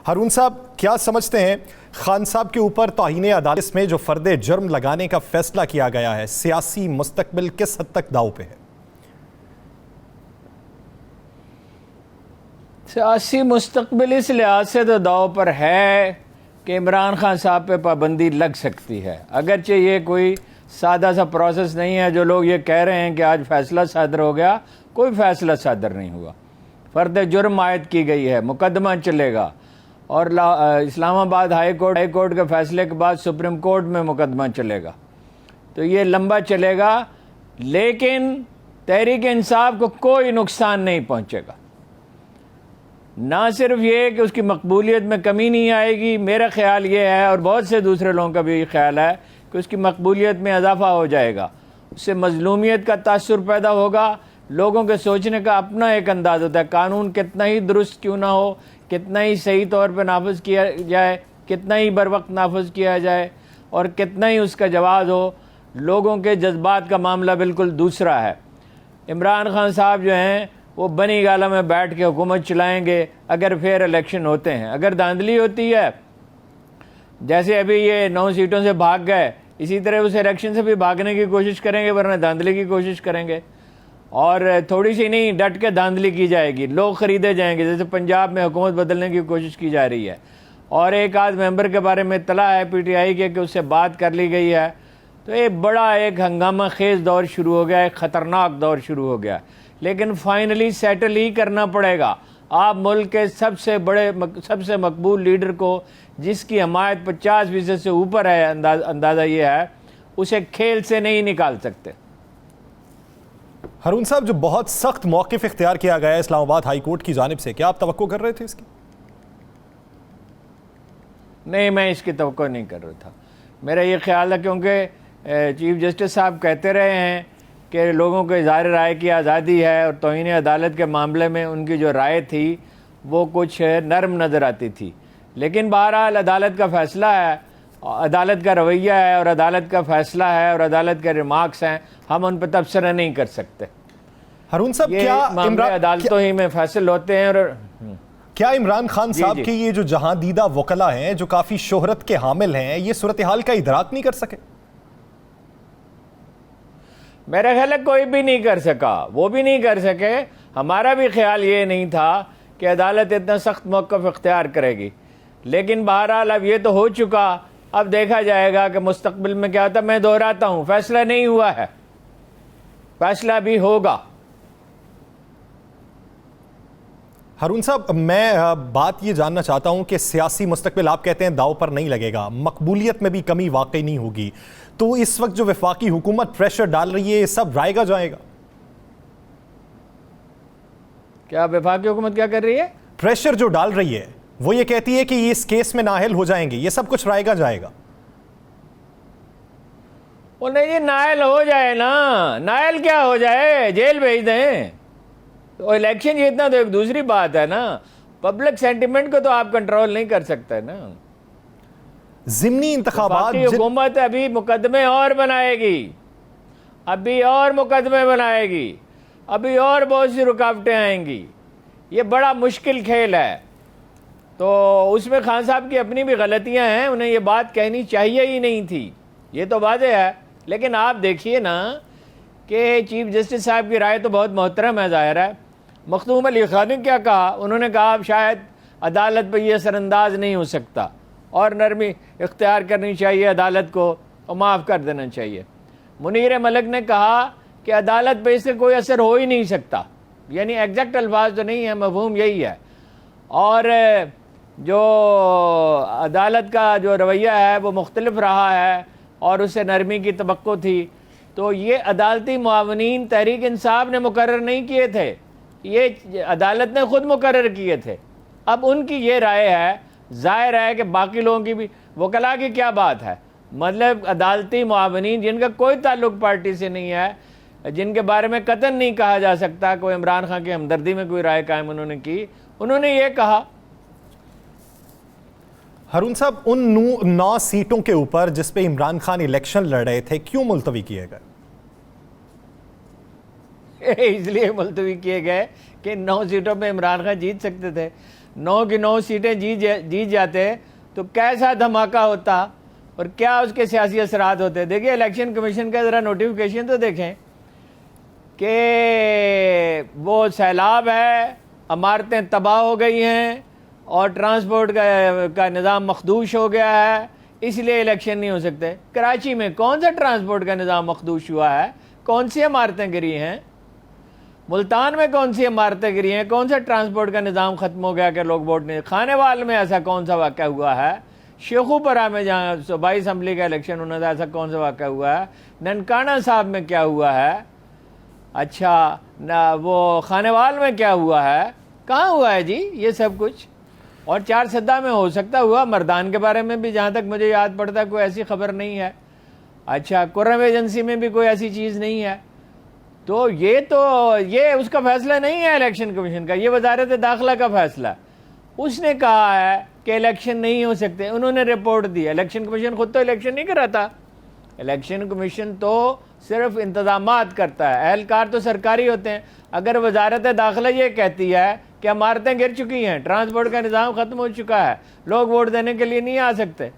ہارون صاحب کیا سمجھتے ہیں خان صاحب کے اوپر توہین عدالت میں جو فرد جرم لگانے کا فیصلہ کیا گیا ہے سیاسی مستقبل کس حد تک داؤ پہ ہے؟ سیاسی مستقبل اس لحاظ سے تو داؤ پر ہے کہ عمران خان صاحب پہ پابندی لگ سکتی ہے، اگرچہ یہ کوئی سادہ سا پروسیس نہیں ہے جو لوگ یہ کہہ رہے ہیں کہ آج فیصلہ صادر ہو گیا۔ کوئی فیصلہ صادر نہیں ہوا، فرد جرم عائد کی گئی ہے، مقدمہ چلے گا، اور اسلام آباد ہائی کورٹ کے فیصلے کے بعد سپریم کورٹ میں مقدمہ چلے گا، تو یہ لمبا چلے گا، لیکن تحریک انصاف کو کوئی نقصان نہیں پہنچے گا۔ نہ صرف یہ کہ اس کی مقبولیت میں کمی نہیں آئے گی، میرا خیال یہ ہے اور بہت سے دوسرے لوگوں کا بھی خیال ہے کہ اس کی مقبولیت میں اضافہ ہو جائے گا، اس سے مظلومیت کا تاثر پیدا ہوگا۔ لوگوں کے سوچنے کا اپنا ایک انداز ہوتا ہے، قانون کتنا ہی درست کیوں نہ ہو، کتنا ہی صحیح طور پہ نافذ کیا جائے، کتنا ہی بر وقت نافذ کیا جائے اور کتنا ہی اس کا جواز ہو، لوگوں کے جذبات کا معاملہ بالکل دوسرا ہے۔ عمران خان صاحب جو ہیں وہ بنی گالہ میں بیٹھ کے حکومت چلائیں گے اگر پھر الیکشن ہوتے ہیں۔ اگر دھاندلی ہوتی ہے، جیسے ابھی یہ 9 سیٹوں سے بھاگ گئے، اسی طرح اس الیکشن سے بھی بھاگنے کی کوشش کریں گے، ورنہ دھاندلی کی کوشش کریں گے، اور تھوڑی سی نہیں ڈٹ کے دھاندلی کی جائے گی، لوگ خریدے جائیں گے، جیسے پنجاب میں حکومت بدلنے کی کوشش کی جا رہی ہے، اور ایک آدھ ممبر کے بارے میں اطلاع ہے پی ٹی آئی کے کہ اس سے بات کر لی گئی ہے، تو یہ بڑا ایک ہنگامہ خیز دور شروع ہو گیا، ایک خطرناک دور شروع ہو گیا، لیکن فائنلی سیٹل ہی کرنا پڑے گا۔ آپ ملک کے سب سے مقبول لیڈر کو، جس کی حمایت 50% سے اوپر ہے، اندازہ یہ ہے، اسے کھیل سے نہیں نکال سکتے۔ ہارون صاحب، جو بہت سخت موقف اختیار کیا گیا ہے اسلام آباد ہائی کورٹ کی جانب سے، کیا آپ توقع کر رہے تھے اس کی؟ نہیں، میں اس کی توقع نہیں کر رہا تھا۔ میرا یہ خیال ہے کیونکہ چیف جسٹس صاحب کہتے رہے ہیں کہ لوگوں کو اظہار رائے کی آزادی ہے، اور توہین عدالت کے معاملے میں ان کی جو رائے تھی وہ کچھ نرم نظر آتی تھی، لیکن بہرحال عدالت کا فیصلہ ہے، عدالت کا رویہ ہے، اور عدالت کا فیصلہ ہے، اور عدالت کے ریمارکس ہیں، ہم ان پہ تبصرہ نہیں کر سکتے۔ ہارون صاحب، یہ معاملے عدالتوں ہی میں فیصل ہوتے ہیں۔ اور کیا عمران خان صاحب کے یہ جو جہاں دیدہ وکلا ہیں، جو کافی شہرت کے حامل ہیں، یہ صورتحال کا ادراک نہیں کر سکے؟ میرا خیال ہے کوئی بھی نہیں کر سکا، وہ بھی نہیں کر سکے، ہمارا بھی خیال یہ نہیں تھا کہ عدالت اتنا سخت موقف اختیار کرے گی، لیکن بہرحال اب یہ تو ہو چکا، اب دیکھا جائے گا کہ مستقبل میں کیا ہوتا ہے۔ میں دہراتا ہوں، فیصلہ نہیں ہوا ہے، فیصلہ بھی ہوگا۔ ہارون صاحب، میں بات یہ جاننا چاہتا ہوں کہ سیاسی مستقبل آپ کہتے ہیں داؤ پر نہیں لگے گا، مقبولیت میں بھی کمی واقع نہیں ہوگی، تو اس وقت جو وفاقی حکومت پریشر ڈال رہی ہے، یہ سب رائے گا جائے گا؟ کیا وفاقی حکومت کیا کر رہی ہے؟ پریشر جو ڈال رہی ہے، وہ یہ کہتی ہے کہ یہ اس کیس میں نااہل ہو جائیں گے، یہ سب کچھ رائے گا جائے گا۔ وہ نہیں جی، نااہل ہو جائے نا، نااہل کیا ہو جائے، جیل بھیج دیں، تو الیکشن جیتنا تو ایک دوسری بات ہے نا، پبلک سینٹیمنٹ کو تو آپ کنٹرول نہیں کر سکتے نا۔ ضمنی انتخابات حکومت ابھی مقدمے اور بنائے گی، ابھی اور مقدمے بنائے گی، ابھی اور بہت سی رکاوٹیں آئیں گی، یہ بڑا مشکل کھیل ہے، تو اس میں خان صاحب کی اپنی بھی غلطیاں ہیں، انہیں یہ بات کہنی چاہیے ہی نہیں تھی، یہ تو واضح ہے، لیکن آپ دیکھیے نا کہ چیف جسٹس صاحب کی رائے تو بہت محترم ہے، ظاہر ہے۔ مخدوم علی خان نے کیا کہا؟ انہوں نے کہا اب شاید عدالت پہ یہ اثر انداز نہیں ہو سکتا، اور نرمی اختیار کرنی چاہیے عدالت کو، اور معاف کر دینا چاہیے۔ منیر ملک نے کہا کہ عدالت پہ اس سے کوئی اثر ہو ہی نہیں سکتا، یعنی ایگزیکٹ الفاظ تو نہیں ہے، مفہوم یہی ہے، اور جو عدالت کا جو رویہ ہے وہ مختلف رہا ہے، اور اس سے نرمی کی توقع تھی، تو یہ عدالتی معاونین تحریک انصاف نے مقرر نہیں کیے تھے، یہ عدالت نے خود مقرر کیے تھے۔ اب ان کی یہ رائے ہے، ظاہر ہے کہ باقی لوگوں کی بھی، وکلا کی کیا بات ہے، مطلب عدالتی معاونین جن کا کوئی تعلق پارٹی سے نہیں ہے، جن کے بارے میں قطعاً نہیں کہا جا سکتا کوئی عمران خان کی ہمدردی میں کوئی رائے قائم انہوں نے کی، انہوں نے یہ کہا۔ ہارون صاحب، ان 9 سیٹوں کے اوپر جس پہ عمران خان الیکشن لڑ رہے تھے، کیوں ملتوی کیے گئے؟ اس لیے ملتوی کیے گئے کہ 9 سیٹوں پہ عمران خان جیت سکتے تھے۔ 9 کی 9 سیٹیں جیت جاتے تو کیسا دھماکہ ہوتا اور کیا اس کے سیاسی اثرات ہوتے. دیکھیں الیکشن کمیشن کا ذرا نوٹیفیکیشن تو دیکھیں کہ وہ سیلاب ہے, عمارتیں تباہ ہو گئی ہیں اور ٹرانسپورٹ کا نظام مخدوش ہو گیا ہے, اس لیے الیکشن نہیں ہو سکتے. کراچی میں کون سا ٹرانسپورٹ کا نظام مخدوش ہوا ہے؟ کون سی عمارتیں گری ہیں؟ ملتان میں کون سی عمارتیں گری ہیں؟ کون سا ٹرانسپورٹ کا نظام ختم ہو گیا کہ لوگ ووٹ نہیں؟ خانے وال میں ایسا کون سا واقعہ ہوا ہے؟ شیخوپورہ میں جہاں صوبائی اسمبلی کا الیکشن ہونا تھا ایسا کون سا واقعہ ہوا ہے؟ ننکانہ صاحب میں کیا ہوا ہے؟ اچھا وہ خانے وال میں کیا ہوا ہے؟ کہاں ہوا ہے جی یہ سب کچھ؟ اور 4 سدہ میں ہو سکتا ہوا, مردان کے بارے میں بھی جہاں تک مجھے یاد پڑتا ہے کوئی ایسی خبر نہیں ہے. اچھا کرم ایجنسی میں بھی کوئی ایسی چیز نہیں ہے. تو یہ اس کا فیصلہ نہیں ہے الیکشن کمیشن کا, یہ وزارت داخلہ کا فیصلہ ہے. اس نے کہا ہے کہ الیکشن نہیں ہو سکتے, انہوں نے رپورٹ دی. الیکشن کمیشن خود تو الیکشن نہیں کراتا, الیکشن کمیشن تو صرف انتظامات کرتا ہے, اہلکار تو سرکاری ہوتے ہیں. اگر وزارت داخلہ یہ کہتی ہے کہ عمارتیں گر چکی ہیں, ٹرانسپورٹ کا نظام ختم ہو چکا ہے, لوگ ووٹ دینے کے لیے نہیں آ سکتے,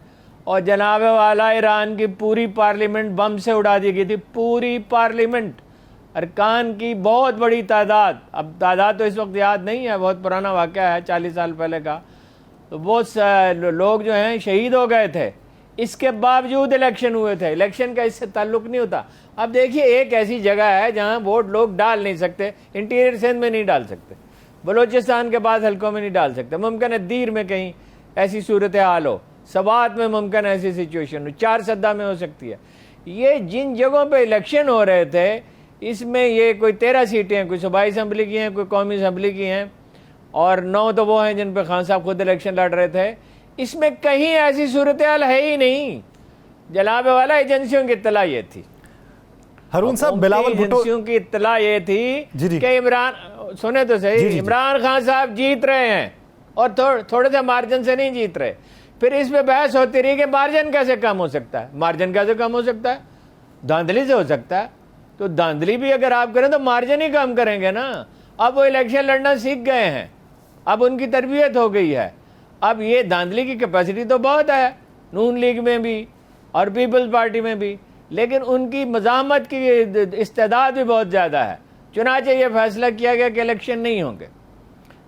اور جناب والا ایران کی پوری پارلیمنٹ بم سے اڑا دی گئی تھی, پوری پارلیمنٹ, ارکان کی بہت بڑی تعداد, اب تعداد تو اس وقت یاد نہیں ہے, بہت پرانا واقعہ ہے 40 سال پہلے کا, تو بہت لوگ جو ہیں شہید ہو گئے تھے. اس کے باوجود الیکشن ہوئے تھے, الیکشن کا اس سے تعلق نہیں ہوتا. اب دیکھیے ایک ایسی جگہ ہے جہاں ووٹ لوگ ڈال نہیں سکتے, انٹیریئر سندھ میں نہیں ڈال سکتے, بلوچستان کے بعض حلقوں میں نہیں ڈال سکتے, ممکن ہے دیر میں کہیں ایسی صورتحال ہو, سوات میں ممکن ہے ایسی سچویشن ہو, 4 سدہ میں ہو سکتی ہے. یہ جن جگہوں پہ الیکشن ہو رہے تھے اس میں یہ کوئی 13 سیٹیں ہیں, کوئی صوبائی اسمبلی کی ہیں, کوئی قومی اسمبلی کی ہیں, اور 9 تو وہ ہیں جن پہ خان صاحب خود الیکشن لڑ رہے تھے. اس میں کہیں ایسی صورتحال ہے ہی نہیں. جلاب والا ایجنسیوں کی اطلاع یہ تھی, ہارون صاحب بلاول بھٹو ایجنسیوں کی اطلاع یہ تھی کہ عمران, سنے تو صحیح, عمران خان صاحب جیت رہے ہیں اور تھوڑے سے مارجن سے نہیں جیت رہے. پھر اس پہ بحث ہوتی رہی کہ مارجن کیسے کم ہو سکتا ہے, مارجن کیسے کم ہو سکتا ہے, دھاندلی سے ہو سکتا ہے. تو دھاندلی بھی اگر آپ کریں تو مارجن ہی کم کریں گے نا. اب وہ الیکشن لڑنا سیکھ گئے ہیں, اب ان کی تربیت ہو گئی ہے. اب یہ دھاندلی کی کیپیسٹی تو بہت ہے نون لیگ میں بھی اور پیپلز پارٹی میں بھی, لیکن ان کی مزاحمت کی استعداد بھی بہت زیادہ ہے. چنانچہ یہ فیصلہ کیا گیا کہ الیکشن نہیں ہوں گے.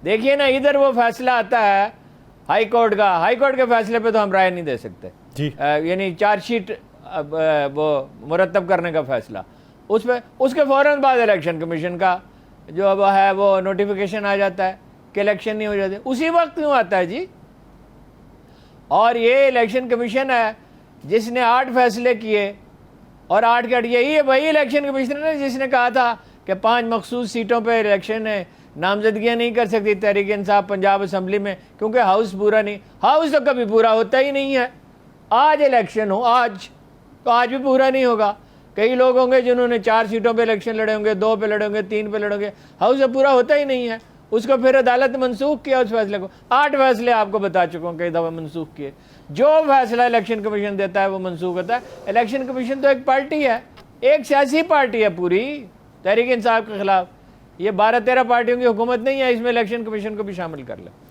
دیکھیے نا ادھر وہ فیصلہ آتا ہے ہائی کورٹ کا, ہائی کورٹ کے فیصلے پہ تو ہم رائے نہیں دے سکتے, یعنی چارج شیٹ وہ مرتب کرنے کا فیصلہ, اس کے فوراً بعد الیکشن کمیشن کا جو ہے وہ نوٹیفیکیشن آ جاتا ہے کہ الیکشن نہیں ہو جاتے. اسی وقت کیوں آتا ہے جی؟ اور یہ الیکشن کمیشن ہے جس نے 8 فیصلے کیے, اور 8 کے 8 یہی ہے وہی الیکشن کمیشنر ہے جس نے کہا تھا کہ 5 مخصوص سیٹوں پہ الیکشن ہے, نامزدگیاں نہیں کر سکتی تحریک انصاف پنجاب اسمبلی میں کیونکہ ہاؤس پورا نہیں. ہاؤس تو کبھی پورا ہوتا ہی نہیں ہے. آج الیکشن ہو آج تو آج بھی پورا نہیں ہوگا. کئی لوگ ہوں گے جنہوں نے 4 سیٹوں پہ الیکشن لڑے ہوں گے, 2 پہ لڑے ہوں گے, 3 پہ لڑے ہوں گے, ہاؤس تو پورا ہوتا ہی نہیں ہے. اس کو پھر عدالت منسوخ کیا اس فیصلے کو. 8 فیصلے آپ کو بتا چکا ہوں کئی دفعہ منسوخ کیے. جو فیصلہ الیکشن کمیشن دیتا ہے وہ منسوخ ہوتا ہے. الیکشن کمیشن تو ایک پارٹی ہے, ایک سیاسی پارٹی ہے پوری تحریک انصاف کے خلاف. یہ 12-13 پارٹیوں کی حکومت نہیں ہے, اس میں الیکشن کمیشن کو بھی شامل کر لیں.